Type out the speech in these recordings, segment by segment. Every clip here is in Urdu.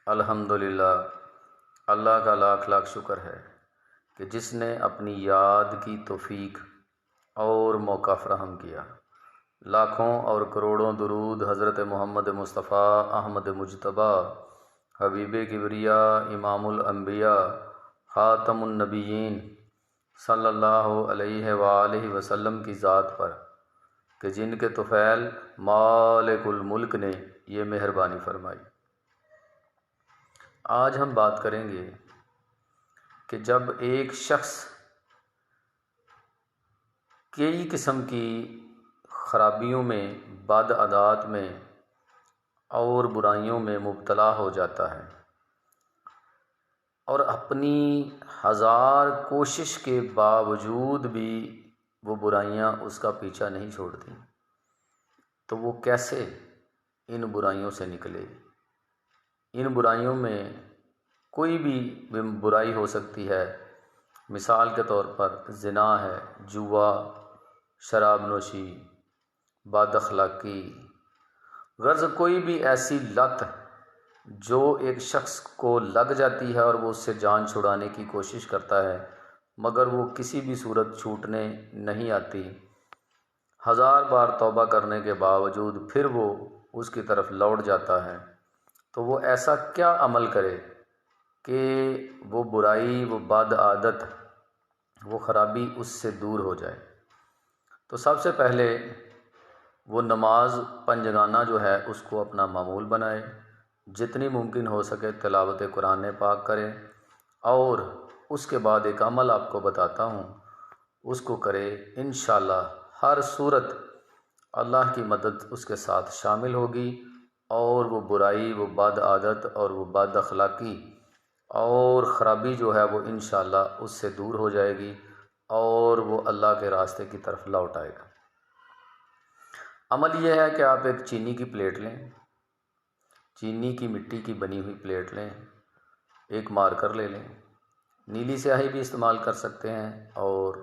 الحمدللہ، اللہ کا لاکھ لاکھ شکر ہے کہ جس نے اپنی یاد کی توفیق اور موقع فراہم کیا۔ لاکھوں اور کروڑوں درود حضرت محمد مصطفیٰ احمد مجتبیٰ حبیب کبریاء امام الانبیاء خاتم النبیین صلی اللہ علیہ وآلہ وسلم کی ذات پر کہ جن کے طفیل مالک الملک نے یہ مہربانی فرمائی۔ آج ہم بات کریں گے کہ جب ایک شخص کئی قسم کی خرابیوں میں، بد عادات میں اور برائیوں میں مبتلا ہو جاتا ہے اور اپنی ہزار کوشش کے باوجود بھی وہ برائیاں اس کا پیچھا نہیں چھوڑتی، تو وہ کیسے ان برائیوں سے نکلے؟ ان برائیوں میں کوئی بھی برائی ہو سکتی ہے، مثال کے طور پر زنا ہے، جوا، شراب نوشی، بد اخلاقی، غرض کوئی بھی ایسی لت جو ایک شخص کو لگ جاتی ہے اور وہ اس سے جان چھڑانے کی کوشش کرتا ہے مگر وہ کسی بھی صورت چھوٹنے نہیں آتی، ہزار بار توبہ کرنے کے باوجود پھر وہ اس کی طرف لوٹ جاتا ہے، تو وہ ایسا کیا عمل کرے کہ وہ برائی، وہ بد عادت، وہ خرابی اس سے دور ہو جائے؟ تو سب سے پہلے وہ نماز پنجگانہ جو ہے اس کو اپنا معمول بنائے، جتنی ممکن ہو سکے تلاوت قرآن پاک کرے، اور اس کے بعد ایک عمل آپ کو بتاتا ہوں، اس کو کرے، انشاءاللہ ہر صورت اللہ کی مدد اس کے ساتھ شامل ہوگی اور وہ برائی، وہ بد عادت اور وہ بد اخلاقی اور خرابی جو ہے وہ انشاءاللہ اس سے دور ہو جائے گی اور وہ اللہ کے راستے کی طرف لوٹ آئے گا۔ عمل یہ ہے کہ آپ ایک چینی کی پلیٹ لیں، چینی کی مٹی کی بنی ہوئی پلیٹ لیں، ایک مارکر لے لیں، نیلی سیاہی بھی استعمال کر سکتے ہیں اور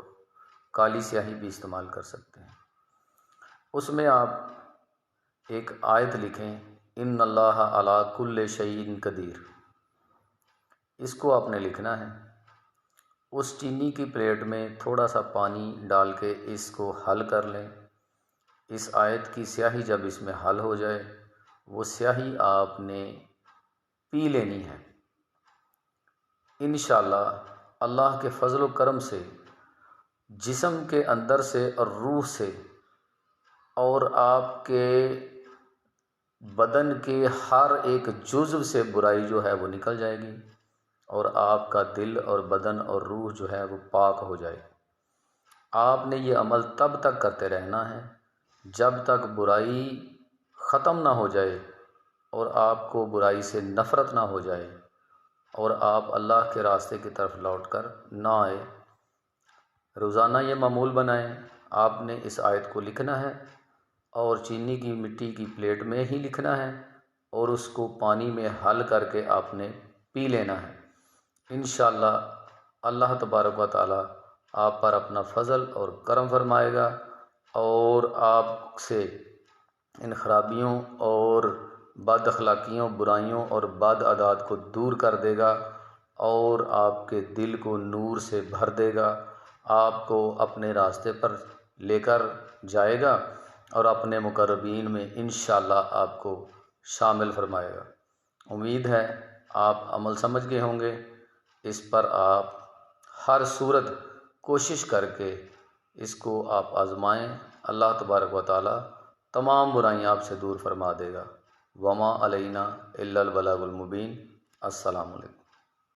کالی سیاہی بھی استعمال کر سکتے ہیں۔ اس میں آپ ایک آیت لکھیں، ان اللہ علی کل شیء قدیر، اس کو آپ نے لکھنا ہے۔ اس چینی کی پلیٹ میں تھوڑا سا پانی ڈال کے اس کو حل کر لیں۔ اس آیت کی سیاہی جب اس میں حل ہو جائے، وہ سیاہی آپ نے پی لینی ہے۔ انشاءاللہ اللہ کے فضل و کرم سے جسم کے اندر سے اور روح سے اور آپ کے بدن کے ہر ایک جزو سے برائی جو ہے وہ نکل جائے گی اور آپ کا دل اور بدن اور روح جو ہے وہ پاک ہو جائے گی۔ آپ نے یہ عمل تب تک کرتے رہنا ہے جب تک برائی ختم نہ ہو جائے اور آپ کو برائی سے نفرت نہ ہو جائے اور آپ اللہ کے راستے کی طرف لوٹ کر نہ آئے۔ روزانہ یہ معمول بنائیں، آپ نے اس آیت کو لکھنا ہے اور چینی کی مٹی کی پلیٹ میں ہی لکھنا ہے اور اس کو پانی میں حل کر کے آپ نے پی لینا ہے۔ انشاءاللہ اللہ تبارک و تعالی آپ پر اپنا فضل اور کرم فرمائے گا اور آپ سے ان خرابیوں اور بد اخلاقیوں، برائیوں اور بد عادات کو دور کر دے گا اور آپ کے دل کو نور سے بھر دے گا، آپ کو اپنے راستے پر لے کر جائے گا اور اپنے مقربین میں انشاءاللہ آپ کو شامل فرمائے گا۔ امید ہے آپ عمل سمجھ گئے ہوں گے، اس پر آپ ہر صورت کوشش کر کے اس کو آپ آزمائیں، اللہ تبارک و تعالی تمام برائیاں آپ سے دور فرما دے گا۔ وما علینا الا البلاغ المبین۔ السلام علیکم۔